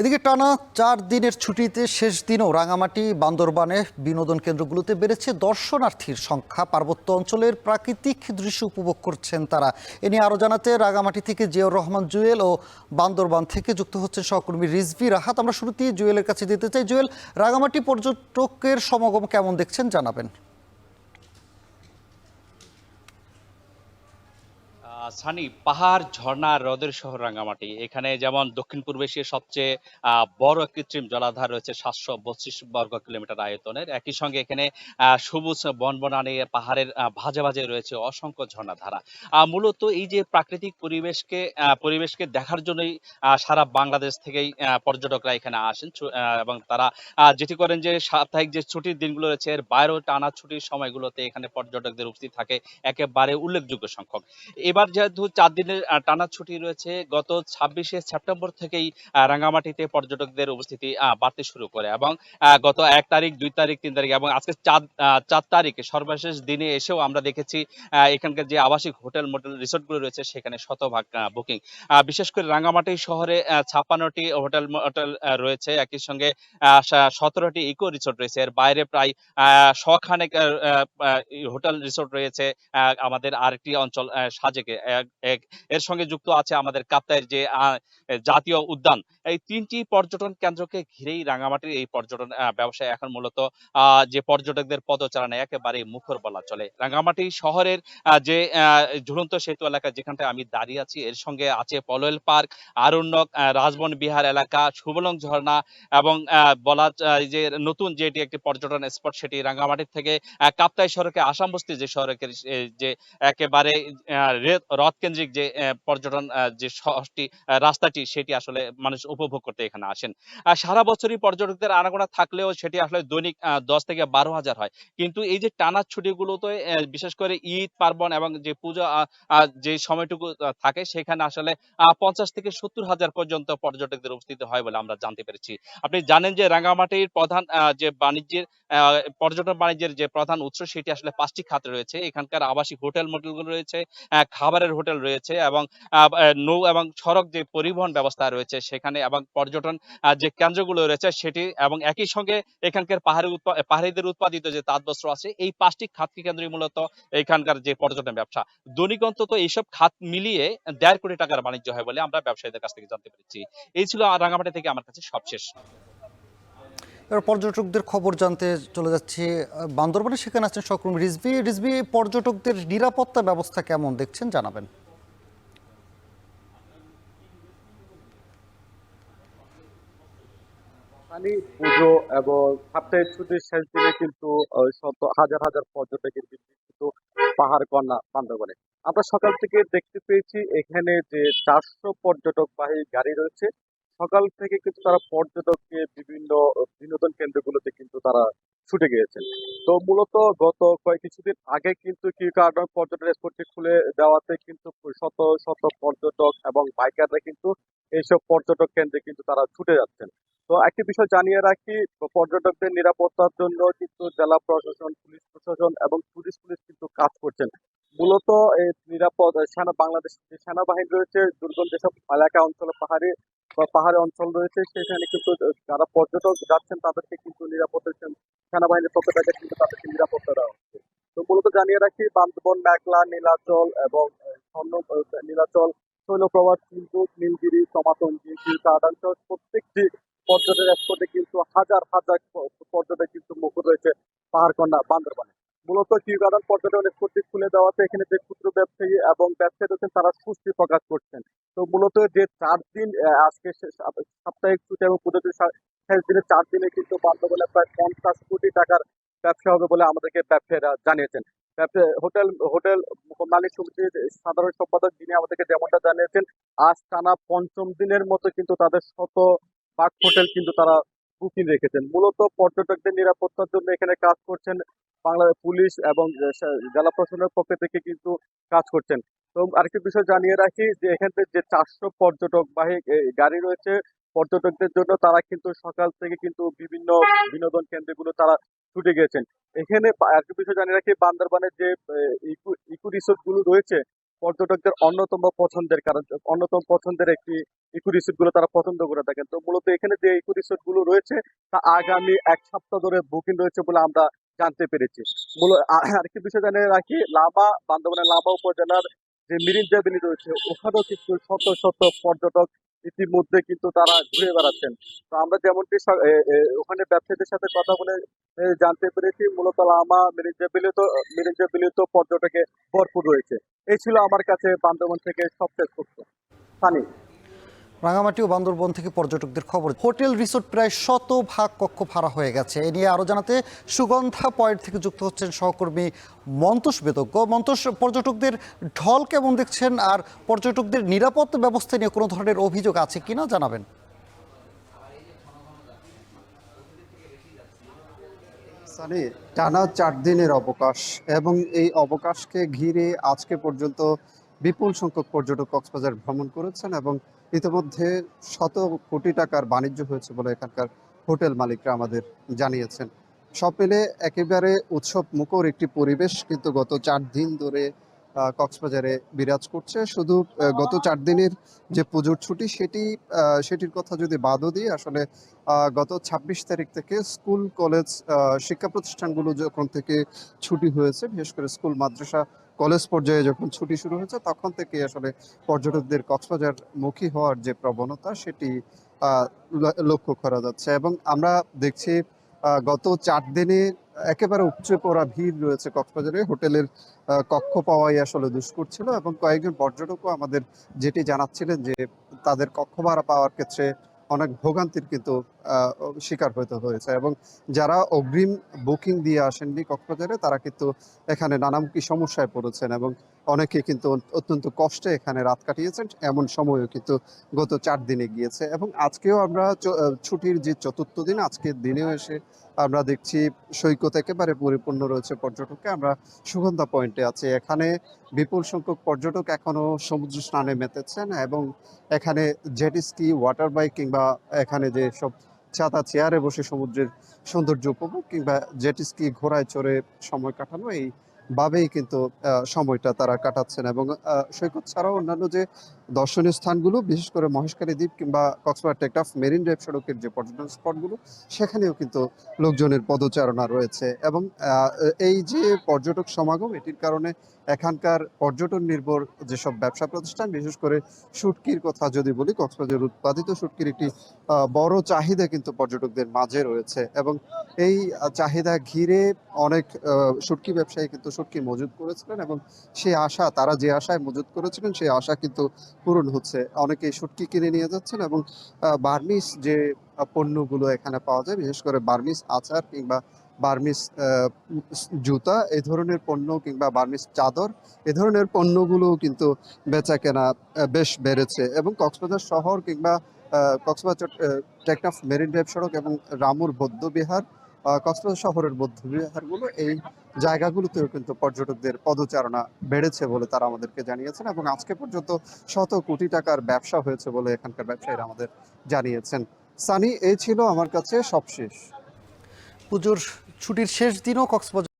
এদিকে টানা 4 দিনের ছুটিতে শেষ দিনও রাঙামাটি বান্দরবানে বিনোদন কেন্দ্রগুলোতে বেড়েছে দর্শনার্থীর সংখ্যা। পার্বত্য অঞ্চলের প্রাকৃতিক দৃশ্য উপভোগ করছেন তারা। এ নিয়ে আরও জানাতে রাঙামাটি থেকে জিয়াউর রহমান জুয়েল ও বান্দরবান থেকে যুক্ত হচ্ছেন সহকর্মী রিজভী রাহাত। আমরা শুরুতেই জুয়েলের কাছে যেতে চাই। জুয়েল, রাঙামাটি পর্যটকের সমাগম কেমন দেখছেন জানাবেন। সানি, পাহাড়, ঝর্ণা, হ্রদের শহর রাঙ্গামাটি। এখানে যেমন দক্ষিণ পূর্ব এশিয়ার সবচেয়ে বড় কৃত্রিম জলাধার রয়েছে ৭৩২ বর্গ কিলোমিটার আয়তনের। একই সঙ্গে এখানে সবুজ বনবনানী, পাহাড়ের ভাঁজে ভাঁজে রয়েছে অসংখ্য ঝর্ণাধারা। মূলত এই যে প্রাকৃতিক পরিবেশকে দেখার জন্যই সারা বাংলাদেশ থেকেই পর্যটকরা এখানে আসেন। এবং তারা যেটি করেন যে সাপ্তাহিক যে ছুটির দিনগুলো রয়েছে এর বাইরেও টানা ছুটির সময়গুলোতে এখানে পর্যটকদের উপস্থিতি থাকে একেবারে উল্লেখযোগ্য সংখ্যক। এবার যেহেতু ৪ দিনের টানা ছুটি রয়েছে, গত ২৬শে সেপ্টেম্বর থেকেই রাঙ্গামাটিতে পর্যটকদের উপস্থিতি বাড়তে শুরু করে এবং গত ১ তারিখ, ২ তারিখ, ৩ তারিখ এবং আজকে ৪ তারিখে সর্বশেষ দিনে এসেও আমরা দেখেছি এখানকার যে আবাসিক হোটেল, মোটেল, রিসোর্টগুলো রয়েছে সেখানে শতভাগ বুকিং। বিশেষ করে রাঙ্গামাটি শহরে ৫৬টি হোটেল, মোটেল রয়েছে। একই সঙ্গে ১৭টি ইকো রিসোর্ট রয়েছে। এর বাইরে প্রায় শখানেক হোটেল, রিসোর্ট রয়েছে আমাদের আরেকটি অঞ্চল সাজেকে। এর সঙ্গে যুক্ত আছে আমাদের কাপ্তাইয়ের যে জাতীয় উদ্যান। এই ৩টি পর্যটন কেন্দ্রকে ঘিরেই রাঙ্গামাটির এই পর্যটন ব্যবসায় এখন মূলত যে পর্যটকদের পদচারণা একেবারেই মুখর বলা চলে। রাঙ্গামাটি শহরের যে ঝুলন্ত সেতু এলাকা যেখানটায় আমি দাঁড়িয়ে আছি, এর সঙ্গে আছে পলয়েল পার্ক, আরণ্যক, রাজবন বিহার এলাকা, সুবলং ঝর্ণা এবং বলা যায় যে নতুন যেটি একটি পর্যটন স্পট সেটি রাঙ্গামাটির থেকে কাপ্তাই সড়কে আসামবস্তি যে সড়কের যে একেবারে হ্রদ কেন্দ্রিক যে পর্যটন যে শহরটি, রাস্তাটি সেটি আসলে মানুষ উপভোগ করতে এখানে আসেন। সারা বছরই পর্যটকদের আনাগোনা থাকলেও সেটি আসলে দৈনিক ১০ থেকে ১২,০০০ হয়। কিন্তু এই যে টানা ছুটিগুলোতে বিশেষ করে ঈদ, পার্বণ এবং যে পূজা যে সময়টুকু থাকে সেখানে আসলে ৫০ থেকে ৭০,০০০ পর্যন্ত পর্যটকদের উপস্থিতি হয় বলে আমরা জানতে পেরেছি। আপনি জানেন যে রাঙ্গামাটির প্রধান যে বাণিজ্যের পর্যটন বাণিজ্যের যে প্রধান উৎস সেটি আসলে ৫টি খাত রয়েছে। এখানকার আবাসিক হোটেল, মোটেলগুলো রয়েছে, খাবারের হোটেল রয়েছে এবং নৌ এবং সড়ক যে পরিবহন ব্যবস্থা রয়েছে সেখানে এবং পর্যটন যে কেন্দ্রগুলো রয়েছে সেটি এবং একই সঙ্গে এখানকার পাহাড়িদের উৎপাদিত যে তাঁতবস্ত্র আছে, এই ৫টি খাতকে কেন্দ্রই মূলত এখানকার যে পর্যটন ব্যবসা। দৈনিক অন্তত এইসব খাত মিলিয়ে ১.৫ কোটি টাকার বাণিজ্য হয় বলে আমরা ব্যবসায়ীদের কাছ থেকে জানতে পেরেছি। এই ছিল রাঙ্গামাটি থেকে আমার কাছে সবশেষ। এবার পর্যটকদের খবর জানতে চলে যাচ্ছি বান্দরবানে। সেখানে আছেন সহকর্মী রিজভী। রিজভী, পর্যটকদের নিরাপত্তা ব্যবস্থা কেমন দেখছেন জানাবেন। পুজো এবং সাপ্তাহিক ছুটির শেষ দিনে কিন্তু শত হাজার হাজার পর্যটকের ভিড় কিন্তু পাহাড় কন্যা বান্দরবনে। আমরা সকাল থেকে দেখতে পেয়েছি এখানে যে ৪০০ পর্যটকবাহী গাড়ি রয়েছে। সকাল থেকে কিন্তু তারা পর্যটককে বিভিন্ন বিনোদন কেন্দ্রগুলোতে কিন্তু তারা ছুটে গিয়েছেন। তো মূলত গত কিছুদিন আগে কিন্তু কি কারণে পর্যটন স্পটটি খুলে দেওয়াতে কিন্তু শত শত পর্যটক এবং বাইকাররা কিন্তু এইসব পর্যটক কেন্দ্রে কিন্তু তারা ছুটে যাচ্ছেন। তো একটি বিষয় জানিয়ে রাখি, পর্যটকদের নিরাপত্তার জন্য কিন্তু জেলা প্রশাসন, পুলিশ প্রশাসন এবং টুরিস্ট পুলিশ কিন্তু কাজ করছেন। মূলত এই নিরাপদ বাংলাদেশ যে সেনাবাহিনী রয়েছে, দুর্গম যেসব এলাকা অঞ্চল, পাহাড়ি অঞ্চল রয়েছে সেখানে কিন্তু যারা পর্যটক যাচ্ছেন তাদেরকে কিন্তু সেনাবাহিনীর পক্ষ থেকে কিন্তু তাদেরকে নিরাপত্তা দেওয়া হচ্ছে। তো মূলত জানিয়ে রাখি, বান্দরবন, মেঘলা, নীলাচল এবং নীলাচল, শৈলপ্রপাত, কিন্তু নীলগিরি, তমাতঙ্গি, চিলকাদান সহ প্রত্যেকটি পর্যটন স্পটে কিন্তু হাজার হাজার পর্যটক কিন্তু মুখর রয়েছে পাহাড়কন্যা বান্দরবানে। মূলত কিউগার্ডেন পর্যটন স্পটটি খুলে দেওয়াতে এখানে যে ক্ষুদ্র ব্যবসায়ী এবং ব্যবসায়ী রয়েছেন তারা স্বস্তি প্রকাশ করছেন। তো মূলত যে ৪ দিন আজকে সাপ্তাহিক ছুটি এবং পুজোর শেষ দিনে ৪ দিনে কিন্তু বান্দরবনে প্রায় ৫০ কোটি টাকার ব্যবসা হবে বলে আমাদেরকে ব্যবসায়ীরা জানিয়েছেন। হোটেল হোটেল মালিক সমিতির সাধারণ সম্পাদক যিনি আমাদেরকে যেমনটা জানিয়েছেন, আজ টানা পঞ্চম দিনের মতো কিন্তু তাদের পার্ক হোটেল কিন্তু তারা বুকিং রেখেছেন। মূলত পর্যটকদের নিরাপত্তার জন্য এখানে কাজ করছেন বাংলাদেশ পুলিশ এবং জেলা প্রশাসনের পক্ষ থেকে কিন্তু কাজ করছেন। তো আরেকটি বিষয় জানিয়ে রাখি যে এখানে যে ৪০০ পর্যটকবাহী গাড়ি রয়েছে পর্যটকদের জন্য, তারা কিন্তু সকাল থেকে কিন্তু বিভিন্ন বিনোদন কেন্দ্রগুলো তারা ছুটে গিয়েছেন। এখানে আরেকটি বিষয় জানিয়ে রাখি, বান্দরবানের যে ইকো রিসোর্ট গুলো রয়েছে পর্যটকদের অন্যতম পছন্দের একটি ইকো রিসোর্ট গুলো তারা পছন্দ করে থাকেন। তো মূলত এখানে যে ইকো রিসোর্ট গুলো রয়েছে তা আগামী 1 সপ্তাহ ধরে বুকিং রয়েছে বলে আমরা জানতে পেরেছি। আরেকটি বিষয় জানিয়ে রাখি, বান্দরবানের লামা উপজেলার যে মেরিন ড্রাইভ রয়েছে ওখানেও কিন্তু শত শত পর্যটক ইতিমধ্যে কিন্তু তারা ঘুরে বেড়াচ্ছেন। তো আমরা যেমনটি ওখানে ব্যবসায়ীদের সাথে কথা বলে জানতে পেরেছি, মূলত লামা মেরিন ড্রাইভ তো পর্যটকে ভরপুর রয়েছে। এই ছিল আমার কাছে বান্দরবান থেকে সবচেয়ে তথ্য। সানি। রাঙামাটি ও বান্দরবন থেকে পর্যটকদের খবর, হোটেল রিসোর্ট প্রায় 100 ভাগ কক্ষ ভাড়া হয়ে গেছে। এ নিয়ে আরও জানাতে সুগন্ধা পয়েন্ট থেকে যুক্ত হচ্ছেন সহকর্মী মন্তোষ বেদজ্ঞ। মন্তোষ, পর্যটকদের ঢল কেমন দেখছেন, আর পর্যটকদের নিরাপত্তা ব্যবস্থা নিয়ে কোনো ধরনের অভিযোগ আছে কিনা জানাবেন। সানি, টানা 4 দিনের অবকাশ এবং এই অবকাশকে ঘিরে আজকে পর্যন্ত বিপুল সংখ্যক পর্যটক কক্সবাজার ভ্রমণ করেছেন এবং ইতিমধ্যে শত কোটি টাকার বাণিজ্য হয়েছে বলে এখানকার হোটেল মালিকরা আমাদের জানিয়েছেন। সব মিলে একেবারে উৎসব মুখর একটি পরিবেশ কিন্তু গত 4 দিন ধরে কক্সবাজারে বিরাজ করছে। শুধু গত 4 দিনের যে পুজোর ছুটি সেটির কথা যদি বাদও দিই, আসলে গত 26 তারিখ থেকে স্কুল কলেজ শিক্ষা প্রতিষ্ঠানগুলো যখন থেকে ছুটি হয়েছে, বিশেষ করে স্কুল মাদ্রাসা কলেজ পর্যায়ে যখন ছুটি শুরু হয়েছে তখন থেকে আসলে পর্যটকদের কক্সবাজার মুখী হওয়ার যে প্রবণতা সেটি লক্ষ্য করা যাচ্ছে এবং আমরা দেখছি গত 4 দিনে একেবারে উপচে পড়া ভিড় রয়েছে কক্সবাজারে। হোটেলের কক্ষ পাওয়াই আসলে দুষ্কর ছিল এবং কয়েকজন পর্যটকও আমাদের যেটি জানাচ্ছিলেন যে তাদের কক্ষ ভাড়া পাওয়ার ক্ষেত্রে অনেক ভোগান্তির কিন্তু শিকার হতে হয়েছে এবং যারা অগ্রিম বুকিং দিয়ে আসেননি কক্সবাজারে তারা কিন্তু এখানে নানামুখী সমস্যায় পড়েছেন এবং অনেকে কিন্তু অত্যন্ত কষ্টে এখানে রাত কাটিয়েছেন। এমন সময়ও কিন্তু গত 4 দিনে গিয়েছে এবং আজকেও আমরা ছুটির যে 4র্থ দিন, আজকের দিনেও এসে আমরা দেখছি সৈকত একেবারে পরিপূর্ণ রয়েছে পর্যটকে। আমরা সুগন্ধা পয়েন্টে আছি, এখানে বিপুল সংখ্যক পর্যটক এখনো সমুদ্র স্নানে মেতেছেন এবং এখানে জেট স্কি, ওয়াটার বাইক কিংবা এখানে যে সব ছাতা চেয়ারে বসে সমুদ্রের সৌন্দর্য উপভোগ কিংবা জেট স্কি ঘোড়ায় চড়ে সময় কাটানো, এই ভাবেই কিন্তু সময়টা তারা কাটাচ্ছেন এবং সৈকত ছাড়াও অন্যান্য যে দর্শনীয় স্থানগুলো, বিশেষ করে মহেশখালী দ্বীপ কিংবা কক্সবাজার টেকনাফ মেরিন ড্রাইভ সড়কের যে পর্যটন স্পটগুলো সেখানেও কিন্তু লোকজনের পদচারণা রয়েছে এবং এই যে পর্যটক সমাগম, এটির কারণে এখানকার পর্যটন নির্ভর যেসব ব্যবসা প্রতিষ্ঠান, বিশেষ করে শুটকির কথা যদি বলি, কক্সবাজার উৎপাদিত শুটকির একটি বড় চাহিদা কিন্তু পর্যটকদের মাঝে রয়েছে এবং এই চাহিদা ঘিরে অনেক শুটকি ব্যবসায়ী কিন্তু শুটকি মজুত করেছিলেন এবং তারা যে আশায় মজুত করেছিলেন সেই আশা কিন্তু পূরণ হচ্ছে। অনেকেই শুটকি কিনে নিয়ে যাচ্ছেন এবং বার্মিস যে পণ্যগুলো এখানে পাওয়া যায়, বিশেষ করে বার্মিস আচার কিংবা বার্মিস জুতা এই ধরনের পণ্য কিংবা বার্মিস চাদর এ ধরনের পণ্যগুলো কিন্তু বেচা কেনা বেশ বেড়েছে এবং কক্সবাজার শহর কিংবা কক্সবাজার টেকনাফ মেরিন ড্রাইভ সড়ক এবং রামুর বৌদ্ধবিহার, কক্সবাজার শহরের বৌদ্ধবিহারগুলো, এই জায়গাগুলোতেও কিন্তু পর্যটকদের পদচারণা বেড়েছে বলে তারা আমাদেরকে জানিয়েছেন এবং আজকে পর্যন্ত শত কোটি টাকার ব্যবসা হয়েছে বলে এখানকার ব্যবসায়ীরা আমাদের জানিয়েছেন। সানি, এই ছিল আমার কাছে সবশেষ। পুজোর ছুটির শেষ দিনও কক্সবাজার